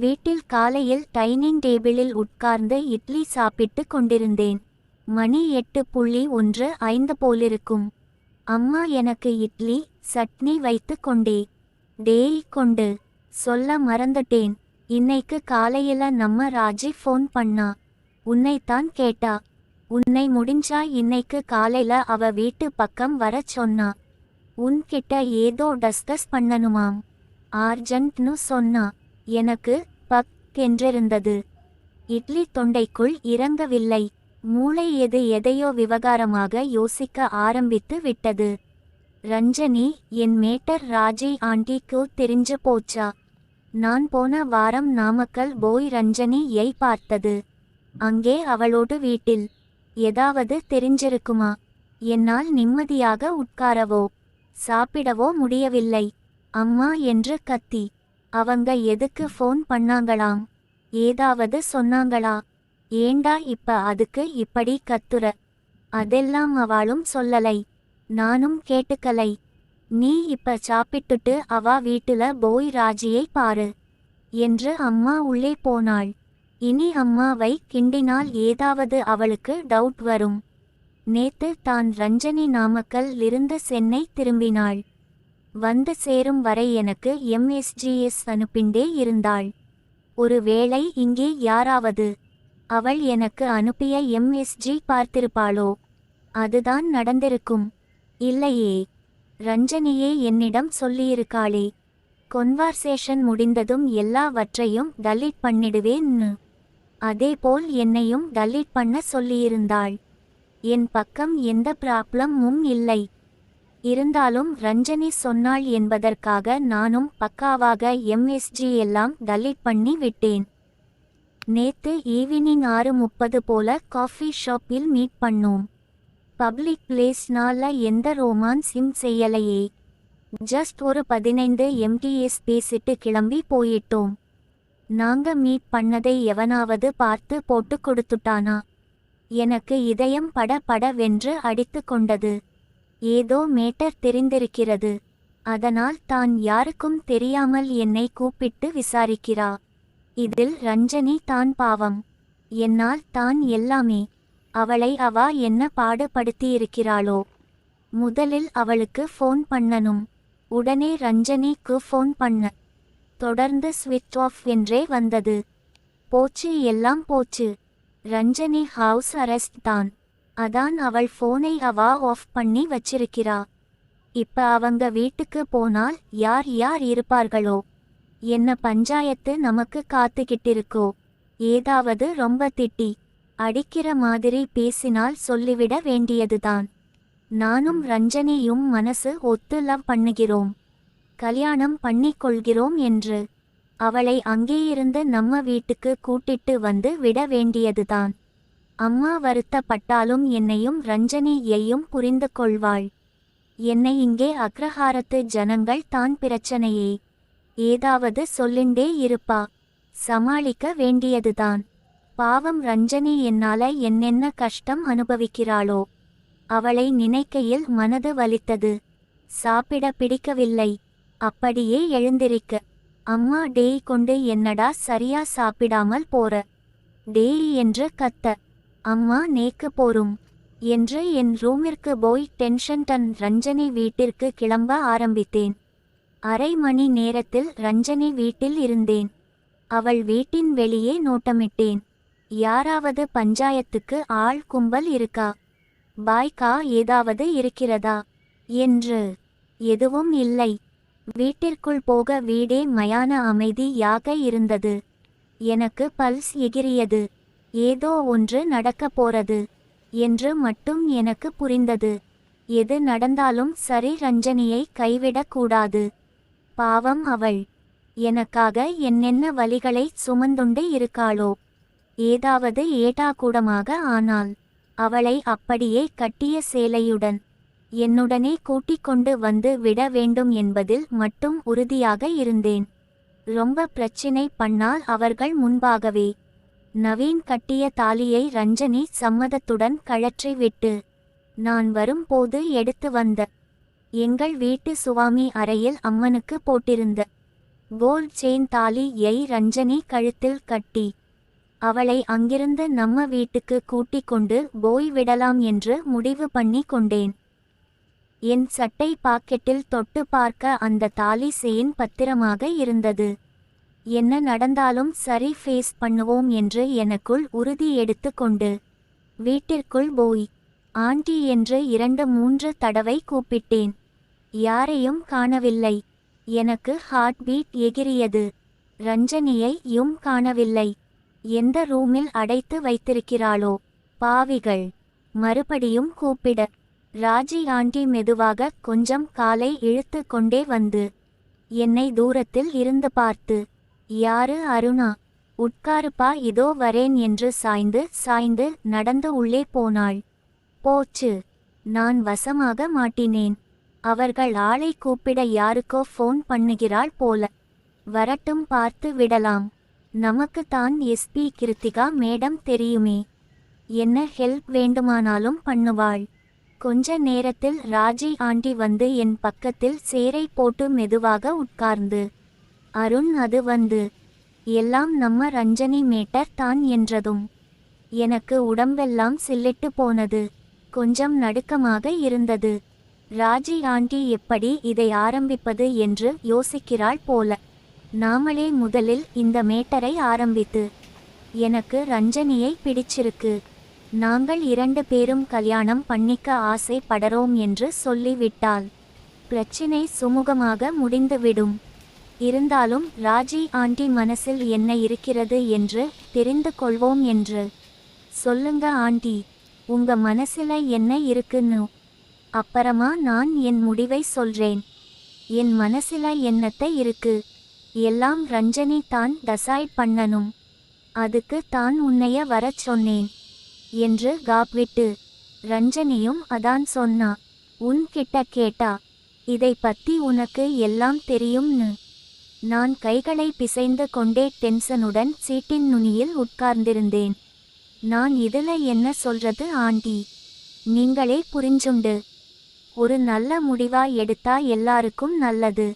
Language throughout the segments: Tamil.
வீட்டில் காலையில் டைனிங் டேபிளில் உட்கார்ந்து இட்லி சாப்பிட்டு கொண்டிருந்தேன். மணி 8:15 போலிருக்கும். அம்மா எனக்கு இட்லி சட்னி வைத்து கொண்டே. டேய் கொண்டு சொல்ல மறந்துட்டேன். இன்னைக்கு காலையில நம்ம ராஜி ஃபோன் பண்ணா. உன்னைத்தான் கேட்டா. உன்னை முடிஞ்சா இன்னைக்கு காலையில அவ வீட்டு பக்கம் வரச் சொன்னா. உன்கிட்ட ஏதோ டிஸ்கஸ் பண்ணணுமாம். ஆர்ஜென்ட்னு சொன்னா. எனக்கு என்றிருந்தது. இட்லி தொண்டைக்குள் இறங்கவில்லை. மூளை எதையோ விவகாரமாக யோசிக்க ஆரம்பித்து விட்டது. ரஞ்சனி, என் மேட்டர் ராஜி ஆண்டிக்கு தெரிஞ்சு போச்சா? நான் போன வாரம் நாமக்கல் போய் ரஞ்சனியை பார்த்தது. அங்கே அவளோடு வீட்டில் ஏதாவது தெரிஞ்சிருக்குமா? என்னால் நிம்மதியாக உட்காரவோ சாப்பிடவோ முடியவில்லை. அம்மா என்று கத்தி. அவங்க எதுக்கு ஃபோன் பண்ணாங்களாம்? ஏதாவது சொன்னாங்களா? ஏண்டா இப்ப அதுக்கு இப்படி கத்துற? அதெல்லாம் அவளும் சொல்லலை, நானும் கேட்டுக்கலை. நீ இப்ப சாப்பிட்டுட்டு அவ வீட்டுல போய் ராஜியை பாரு என்று அம்மா உள்ளே போனாள். இனி அம்மாவை கிண்டினால் ஏதாவது அவளுக்கு டவுட் வரும். நேத்து தான் ரஞ்சனி நாமக்கல் இருந்து சென்னை திரும்பினாள். வந்து சேரும் வரை எனக்கு எம்எஸ்ஜிஎஸ் அனுப்பிண்டே இருந்தாள். ஒருவேளை இங்கே யாராவது அவள் எனக்கு அனுப்பிய எம்எஸ்ஜி பார்த்திருப்பாளோ? அதுதான் நடந்திருக்கும். இல்லையே, ரஞ்சனியே என்னிடம் சொல்லியிருக்காளே, கொன்வர்சேஷன் முடிந்ததும் எல்லாவற்றையும் டெலீட் பண்ணிடுவேன்னு. அதேபோல் என்னையும் டெலீட் பண்ண சொல்லியிருந்தாள். என் பக்கம் எந்த ப்ராப்ளமும் இல்லை. இருந்தாலும் ரஞ்சனி சொன்னாள் என்பதற்காக நானும் பக்காவாக எம்எஸ்ஜி எல்லாம் டெலீட் பண்ணி விட்டேன். நேத்து ஈவினிங் 6:30 போல காஃபி ஷாப்பில் மீட் பண்ணோம். பப்ளிக் பிளேஸ்னால எந்த ரோமான்ஸும் செய்யலையே. ஜஸ்ட் ஒரு 15 எம்டிஎஸ் பேசிட்டு கிளம்பி போயிட்டோம். நாங்க மீட் பண்ணதை எவனாவது பார்த்து போட்டு கொடுத்துட்டானா? எனக்கு இதயம் படபடவென்று அடித்து கொண்டது. ஏதோ மேட்டர் தெரிந்திருக்கிறது. அதனால் தான் யாருக்கும் தெரியாமல் என்னை கூப்பிட்டு விசாரிக்கிறா. இதில் ரஞ்சனி தான் பாவம். என்னால் தான் எல்லாமே. அவளை அவ என்ன பாடுபடுத்தியிருக்கிறாளோ? முதலில் அவளுக்கு ஃபோன் பண்ணணும். உடனே ரஞ்சனிக்கு ஃபோன் பண்ண. தொடர்ந்து ஸ்விட்ச் ஆஃப் என்றே வந்தது. போச்சு, எல்லாம் போச்சு. ரஞ்சனி ஹவுஸ் அரெஸ்ட் தான். அதான் அவள் ஃபோனை அவ ஆஃப் பண்ணி வச்சிருக்கிறா. இப்ப அவங்க வீட்டுக்கு போனால் யார் யார் இருப்பார்களோ? என்ன பஞ்சாயத்து நமக்கு காத்துக்கிட்டிருக்கோ? ஏதாவது ரொம்ப திட்டி அடிக்கிற மாதிரி பேசினால் சொல்லிவிட வேண்டியதுதான். நானும் ரஞ்சனியும் மனசு ஒத்து லவ் பண்ணுகிறோம், கல்யாணம் பண்ணிக்கொள்கிறோம் என்று. அவளை அங்கேயிருந்து நம்ம வீட்டுக்கு கூட்டிட்டு வந்து விட வேண்டியதுதான். அம்மா வருத்தப்பட்டாலும் என்னையும் ரஞ்சனியையும் புரிந்து கொள்வாள். என்னை இங்கே அக்ரஹாரத்து ஜனங்கள் தான் பிரச்சனையே. ஏதாவது சொல்லிண்டே இருப்பா. சமாளிக்க வேண்டியதுதான். பாவம் ரஞ்சனி என்னால என்னென்ன கஷ்டம் அனுபவிக்கிறாளோ? அவளை நினைக்கையில் மனது வலித்தது. சாப்பிட பிடிக்கவில்லை. அப்படியே எழுந்திருக்க. அம்மா டேய் கொண்டு என்னடா சரியா சாப்பிடாமல் போற? டேய் என்று கத்த. அம்மா நேக்கு போரும் என்று என் ரூமிற்கு போய் டென்ஷன் ரஞ்சனி வீட்டிற்கு கிளம்ப ஆரம்பித்தேன். அரை மணி நேரத்தில் ரஞ்சனி வீட்டில் இருந்தேன். அவள் வீட்டின் வெளியே நோட்டமிட்டேன். யாராவது பஞ்சாயத்துக்கு ஆள் கும்பல் இருக்கா? பாய்க்கா ஏதாவது இருக்கிறதா என்று. எதுவும் இல்லை. வீட்டிற்குள் போக வீடே மயான அமைதியாக இருந்தது. எனக்கு பல்ஸ் எகிரியது. ஏதோ ஒன்று நடக்கப் போறது என்று மட்டும் எனக்கு புரிந்தது. எது நடந்தாலும் சரி, ரஞ்சனியை கைவிடக்கூடாது. பாவம் அவள். எனக்காக என்னென்ன வலிகளை சுமந்துண்டு இருக்காளோ? ஏதாவது ஏடாகூடமாக ஆனால் அவளை அப்படியே கட்டிய சேலையுடன் என்னுடனே கூட்டிக் கொண்டு வந்து விட வேண்டும் என்பதில் மட்டும் உறுதியாக இருந்தேன். ரொம்ப பிரச்சினை பண்ணால் அவர்கள் முன்பாகவே. நவீன் கட்டிய தாலியை ரஞ்சனி சம்மதத்துடன் கழற்றி விட்டு நான் வரும்போது எடுத்து வந்த எங்கள் வீட்டு சுவாமி அறையில் அம்மனுக்கு போட்டிருந்த கோல்ட் செயின் தாலியை ரஞ்சனி கழுத்தில் கட்டி அவளை அங்கிருந்து நம்ம வீட்டுக்கு கூட்டிக் கொண்டு போய் விடலாம் என்று முடிவு பண்ணி கொண்டேன். என் சட்டை பாக்கெட்டில் தொட்டு பார்க்க அந்த தாலி செயின் பத்திரமாக இருந்தது. என்ன நடந்தாலும் சரி ஃபேஸ் பண்ணுவோம் என்று எனக்குள் உறுதி எடுத்து கொண்டு வீட்டிற்குள் போய் ஆண்டி என்று 2-3 தடவை கூப்பிட்டேன். யாரையும் காணவில்லை. எனக்கு ஹார்ட் பீட் எகிரியது. ரஞ்சனியையும் காணவில்லை. எந்த ரூமில் அடைத்து வைத்திருக்கிறாளோ பாவிகள். மறுபடியும் கூப்பிட ராஜி ஆண்டி மெதுவாக கொஞ்சம் காலை இழுத்து கொண்டே வந்து என்னை தூரத்தில் இருந்து பார்த்து, யாரு அருணா, உட்காருப்பா இதோ வரேன் என்று சாய்ந்து நடந்து உள்ளே போனாள். போச்சு, நான் வசமாக மாட்டினேன். அவர்கள் ஆளை கூப்பிட யாருக்கோ ஃபோன் பண்ணுகிறாள் போல. வரட்டும், பார்த்து விடலாம். நமக்கு தான் எஸ்பி கிருத்திகா மேடம் தெரியுமே. என்ன ஹெல்ப் வேண்டுமானாலும் பண்ணுவாள். கொஞ்ச நேரத்தில் ராஜி ஆண்டி வந்து என் பக்கத்தில் சேரை போட்டு மெதுவாக உட்கார்ந்து, அருண் அது வந்து எல்லாம் நம்ம ரஞ்சனி மேட்டர் தான் என்றதும் எனக்கு உடம்பெல்லாம் சில்லிட்டு போனது. கொஞ்சம் நடுக்கமாக இருந்தது. ராஜி ஆண்டி எப்படி இதை ஆரம்பிப்பது என்று யோசிக்கிறாள் போல. நாமளே முதலில் இந்த மேட்டரை ஆரம்பித்து, எனக்கு ரஞ்சனியை பிடிச்சிருக்கு, நாங்கள் 2 பேரும் கல்யாணம் பண்ணிக்க ஆசை படறோம் என்று சொல்லிவிட்டால் பிரச்சினை சுமூகமாக முடிந்துவிடும். இருந்தாலும் ராஜி ஆண்டி மனசில் என்ன இருக்கிறது என்று தெரிந்து கொள்வோம் என்று. சொல்லுங்க ஆண்டி, உங்க மனசில என்ன இருக்குன்னு. அப்புறமா நான் என் முடிவை சொல்றேன். என் மனசில என்னத்தை இருக்கு எல்லாம் ரஞ்சனி தான் டிசைட் பண்ணணும். அதுக்கு தான் உன்னைய வரச் சொன்னேன் என்று காப்விட்டு. ரஞ்சனியும் அதான் சொன்னா. உன்கிட்ட கேட்டா இதை பத்தி உனக்கு எல்லாம் தெரியும்னு. நான் கைகளை பிசைந்து கொண்டே டென்ஷனுடன் சீட்டின் நுனியில் உட்கார்ந்திருந்தேன். நான் இதுல என்ன சொல்றது ஆண்டி, நீங்களே புரிஞ்சுண்டு. ஒரு நல்ல முடிவா எடுத்தா எல்லாருக்கும் நல்லது.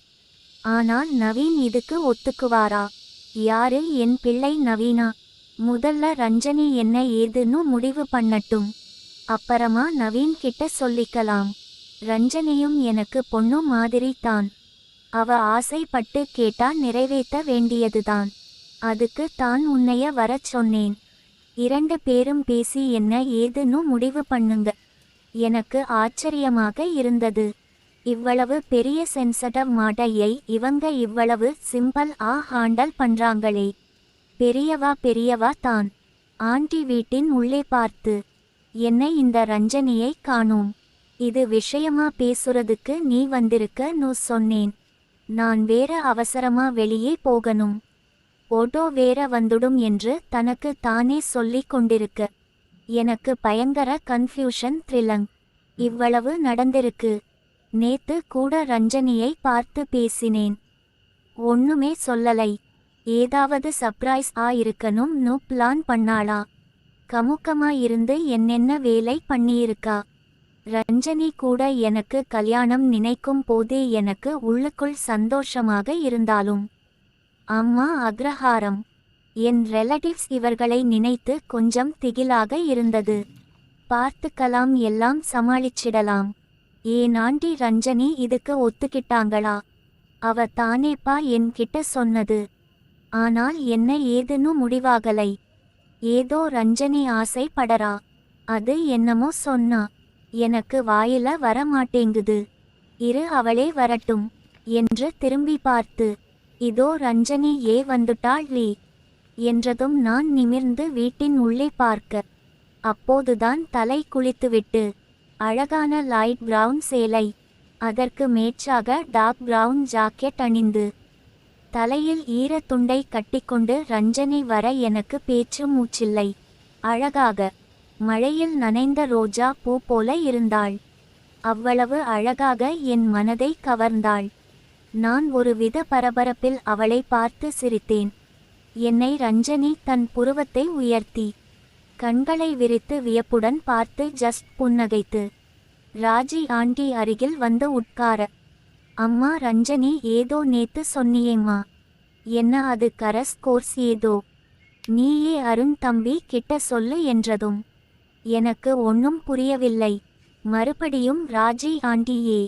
ஆனால் நவீன் இதுக்கு ஒத்துக்குவாரா? யாரு என் பிள்ளை நவீனா? முதல்ல ரஞ்சனி என்ன ஏதுன்னு முடிவு பண்ணட்டும். அப்புறமா நவீன் கிட்ட சொல்லிக்கலாம். ரஞ்சனியும் எனக்கு பொண்ணு மாதிரி தான். அவ ஆசைப்பட்டு கேட்டா நிறைவேற்ற வேண்டியதுதான். அதுக்கு தான் உன்னைய வரச் சொன்னேன். 2 பேரும் பேசி என்ன ஏதுன்னு முடிவு பண்ணுங்க. எனக்கு ஆச்சரியமாக இருந்தது. இவ்வளவு பெரிய சென்சிட்டிவ் மாட்டையை இவங்க இவ்வளவு சிம்பிள் ஹேண்டல் பண்றாங்களே. பெரியவா தான். ஆண்டி வீட்டின் உள்ளே பார்த்து, என்னை இந்த ரஞ்சனியை காணோம். இது விஷயமா பேசுறதுக்கு நீ வந்திருக்கன்னு சொன்னேன். நான் வேற அவசரமா வெளியே போகணும். ஓட்டோ வேற வந்துடும் என்று தனக்கு தானே சொல்லிக் கொண்டிருக்க எனக்கு பயங்கர கன்ஃபியூஷன் த்ரில்லங். இவ்வளவு நடந்திருக்கு. நேத்து கூட ரஞ்சனியை பார்த்து பேசினேன். ஒண்ணுமே சொல்லலை. ஏதாவது சர்ப்ரைஸ் இருக்கணும்னு பிளான் பண்ணாளா? கமுக்கமா இருந்து என்னென்ன வேலை பண்ணியிருக்கா? ரஞ்சனி கூட எனக்கு கல்யாணம் நினைக்கும் போதே எனக்கு உள்ளுக்குள் சந்தோஷமாக இருந்தாலும் அம்மா அக்ரஹாரம், என் ரிலேட்டிவ்ஸ் இவர்களை நினைத்து கொஞ்சம் திகிலாக இருந்தது. பார்த்துக்கலாம், எல்லாம் சமாளிச்சிடலாம். ஏன் ஆண்டி ரஞ்சனி இதுக்கு ஒத்துக்கிட்டாங்களா? அவ தானேப்பா என்கிட்ட சொன்னது. ஆனால் என்ன ஏதுன்னு முடிவாகலை. ஏதோ ரஞ்சனி ஆசை படறா. அது என்னமோ சொன்னா. எனக்கு வாயில வரமாட்டேங்குது. இரு அவளே வரட்டும் என்று திரும்பி பார்த்து, இதோ ரஞ்சனி வந்துட்டாள் என்றதும் நான் நிமிர்ந்து வீட்டின் உள்ளே பார்க்க அப்போதுதான் தலை குளித்துவிட்டு அழகான லைட் பிரவுன் சேலை, அதற்கு மேட்சாக டார்க் பிரவுன் ஜாக்கெட் அணிந்து தலையில் ஈரத்துண்டை கட்டிக்கொண்டு ரஞ்சனி வர எனக்கு பேச்சு மூச்சில்லை. அழகாக மழையில் நனைந்த ரோஜா பூ போல இருந்தாள். அவ்வளவு அழகாக என் மனதை கவர்ந்தாள். நான் ஒருவித பரபரப்பில் அவளை பார்த்து சிரித்தேன். என்னை ரஞ்சனி தன் புருவத்தை உயர்த்தி கண்களை விரித்து வியப்புடன் பார்த்து ஜஸ்ட் புன்னகைத்து ராஜி ஆண்டி அருகில் வந்து உட்கார, அம்மா ரஞ்சனி ஏதோ நேத்து சொன்னியேம்மா, என்ன அது கரஸ் கோர்ஸ் ஏதோ? நீயே அருண் தம்பி கிட்ட சொல்லு என்றதும் எனக்கு ஒன்னும் புரியவில்லை. மறுபடியும் ராஜி ஆண்டியே